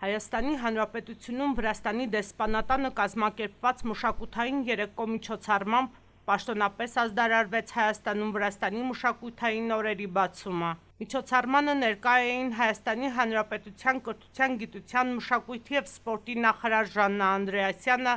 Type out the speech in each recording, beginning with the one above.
Հայաստանի Հանրապետությունում Վրաստանի դեսպանատանը կազմակերպված մշակութային երեկո միջոցառմամբ պաշտոնապես ազդարարվեց Հայաստանում Վրաստանի մշակութային օրերի բացումը։ Միջոցառմանը ներկա էին Հայաստանի Հանրապետության կրթության, գիտության, մշակույթի և սպորտի նախարար Ժաննա Անդրեասյանը,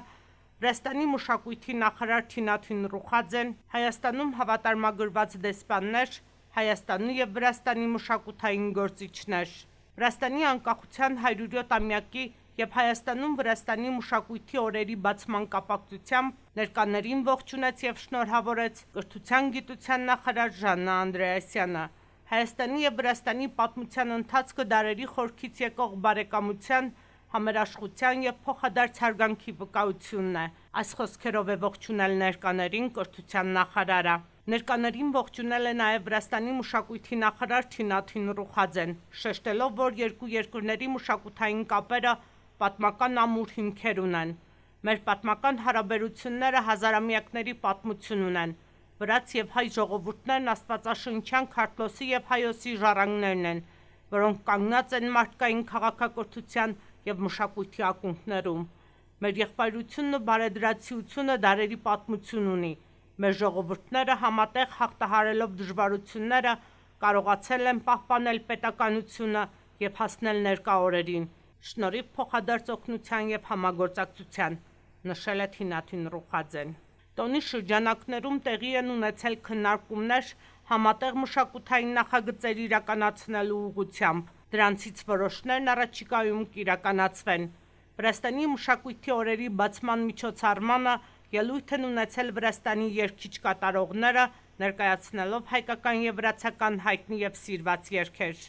Վրաստանի մշակույթի նախարար Թինաթին Ռուխաձեն, Հայաստանում հավատարմագրված դեսպաններ, Հայաստանի և Վրաստանի մշակութային գործիչներ։ Վրաստանի անկախության 100-ամյակի և Հայաստանում Վրաստանի մշակույթի օրերի բացման կապակցությամբ ներկաներին ողջունեց և շնորհավորեց կրթության, գիտության նախարար Ժաննա Անդրեասյանը։ Հայաստանի և Վրաստանի պատմության ընթացքը դարերի խորքից եկող բարեկամության, համերաշխության և փոխադարձ հարգանքի վկայությունն է։ Այս խոսքերով է ողջունել ներկաներին կրթության նախարարը։ Ներկաներին ողջունել է նաև Վրաստանի մշակույթի նախարար Թինաթին Ռուխաձեն, շեշտելով, որ երկու երկրների մշակութային կապերը պատմական ամուր հիմքեր ունեն։ Մեր պատմական հարաբերությունները հազարամյակների պատմություն ունեն։ Վրաց և հայ ժողովուրդներն աստվածաշնչյան Քարտլոսի և Հայոսի ժառանգներն են, որոնք կանգնած են մարդկային քաղաքակրթության և մշակույթի ակունքներում։ Մեր եղբայրությունն ու բարեդրացիությունը դարերի պատմություն ունի։ Մեր ժողովուրդները համատեղ հաղթահարելով դժվարությունները կարողացել են պահպանել պետականությունը և հասնել ներկա օրերին, շնորհիվ փոխադարձ օգնության և համագործակցության, նշել է Թինաթին Ռուխաձեն։ Տոնի շրջանակներում տեղի են ունեցել քննարկումներ համատեղ մշակութային նախագծեր իրականացնելու ուղղությամբ։ Դրանցից որոշներն առաջիկայում կիրականացվեն։ Վրաստանի մշակույթի օրերի բացման միջոցառմանը ելույթ են ունեցել Վրաստանի երգիչ կատարողները, ներկայացնելով հայկական և վրացական հայտնի և սիրված երգեր։